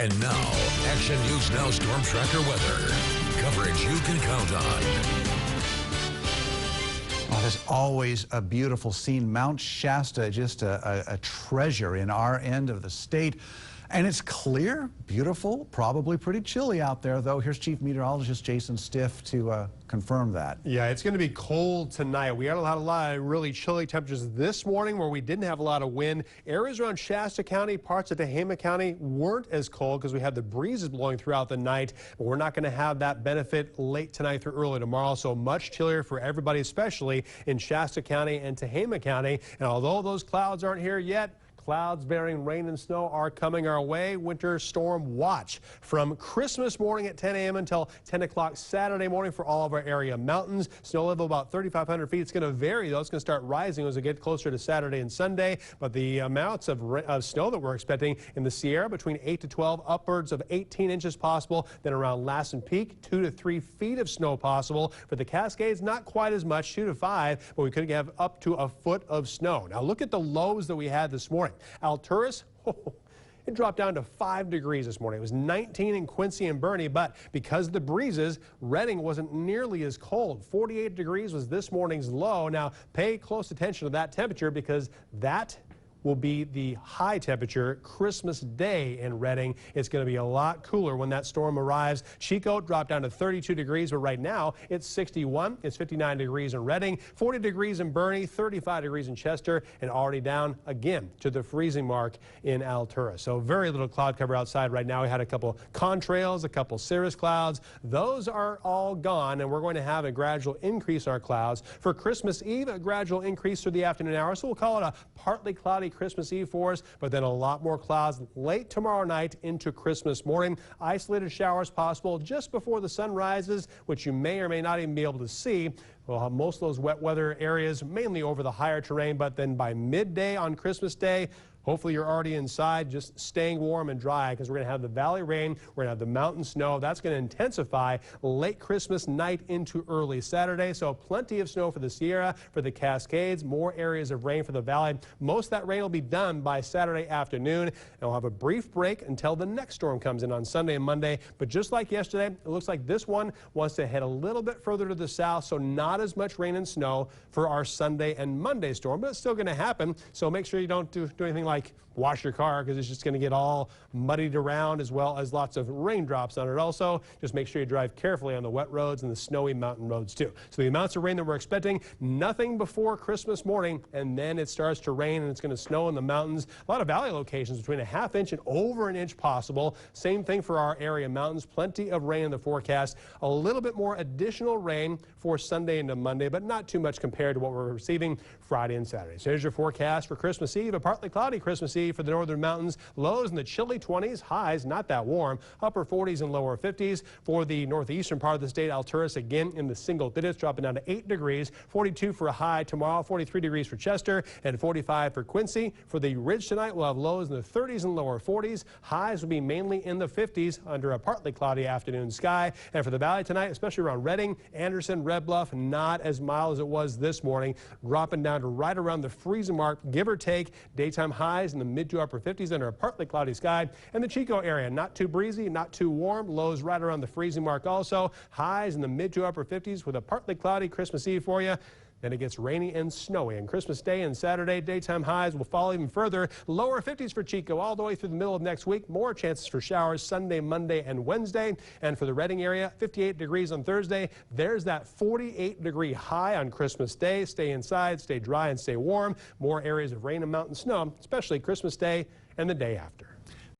And now, Action News Now Storm Tracker weather. Coverage you can count on. Oh, there's always a beautiful scene. Mount Shasta, just a treasure in our end of the state. And it's clear, beautiful, probably pretty chilly out there, though. Here's Chief Meteorologist Jason Stiff to confirm that. Yeah, it's going to be cold tonight. We had a lot of really chilly temperatures this morning where we didn't have a lot of wind. Areas around Shasta County, parts of Tehama County weren't as cold because we had the breezes blowing throughout the night. But we're not going to have that benefit late tonight through early tomorrow. So much chillier for everybody, especially in Shasta County and Tehama County. And although those clouds aren't here yet, clouds bearing rain and snow are coming our way. Winter storm watch from Christmas morning at 10 a.m. until 10 o'clock Saturday morning for all of our area mountains. Snow level about 3,500 feet. It's going to vary, though. It's going to start rising as we get closer to Saturday and Sunday. But the amounts of snow that we're expecting in the Sierra between 8 to 12, upwards of 18 inches possible. Then around Lassen Peak, 2 to 3 feet of snow possible. For the Cascades, not quite as much, 2 to 5, but we could have up to a foot of snow. Now look at the lows that we had this morning. Alturas, it dropped down to 5 degrees this morning. It was 19 in Quincy and Bernie, but because of the breezes, Redding wasn't nearly as cold. 48 degrees was this morning's low. Now, pay close attention to that temperature because that will be the high temperature Christmas Day in Redding. It's going to be a lot cooler when that storm arrives. Chico dropped down to 32 degrees, but right now it's 61. It's 59 degrees in Redding, 40 degrees in Bernie, 35 degrees in Chester, and already down again to the freezing mark in Altura. So very little cloud cover outside right now. We had a couple contrails, a couple cirrus clouds. Those are all gone, and we're going to have a gradual increase in our clouds. For Christmas Eve, a gradual increase through the afternoon hours, so we'll call it a partly cloudy Christmas Eve for us, but then a lot more clouds late tomorrow night into Christmas morning. Isolated showers possible just before the sun rises, which you may or may not even be able to see. We'll have most of those wet weather areas mainly over the higher terrain, but then by midday on Christmas Day, hopefully you're already inside, just staying warm and dry because we're going to have the valley rain, we're going to have the mountain snow. That's going to intensify late Christmas night into early Saturday. So plenty of snow for the Sierra, for the Cascades, more areas of rain for the valley. Most of that rain will be done by Saturday afternoon. And we'll have a brief break until the next storm comes in on Sunday and Monday. But just like yesterday, it looks like this one wants to head a little bit further to the south, so not as much rain and snow for our Sunday and Monday storm, but it's still going to happen. So make sure you don't do anything like wash your car because it's just going to get all muddied around, as well as lots of raindrops on it. Also, just make sure you drive carefully on the wet roads and the snowy mountain roads too. So the amounts of rain that we're expecting, nothing before Christmas morning, and then it starts to rain and it's going to snow in the mountains. A lot of valley locations between a ½ inch and over an inch possible. Same thing for our area mountains. Plenty of rain in the forecast. A little bit more additional rain for Sunday into Monday, but not too much compared to what we're receiving Friday and Saturday. So here's your forecast for Christmas Eve. A partly cloudy Christmas Eve for the northern mountains. Lows in the chilly 20s, highs not that warm. Upper 40s and lower 50s. For the northeastern part of the state, Alturas again in the single digits, dropping down to 8 degrees. 42 for a high tomorrow, 43 degrees for Chester, and 45 for Quincy. For the Ridge tonight, we'll have lows in the 30s and lower 40s. Highs will be mainly in the 50s under a partly cloudy afternoon sky. And for the valley tonight, especially around Redding, Anderson, Red Bluff, not as mild as it was this morning, dropping down to right around the freezing mark, give or take. Daytime highs in the mid to upper 50s under a partly cloudy sky. And the Chico area, not too breezy, not too warm. Lows right around the freezing mark also. Highs in the mid to upper 50s with a partly cloudy Christmas Eve for you. Then it gets rainy and snowy. And Christmas Day and Saturday, daytime highs will fall even further. Lower 50s for Chico all the way through the middle of next week. More chances for showers Sunday, Monday, and Wednesday. And for the Redding area, 58 degrees on Thursday. There's that 48-degree high on Christmas Day. Stay inside, stay dry, and stay warm. More areas of rain and mountain snow, especially Christmas Day and the day after.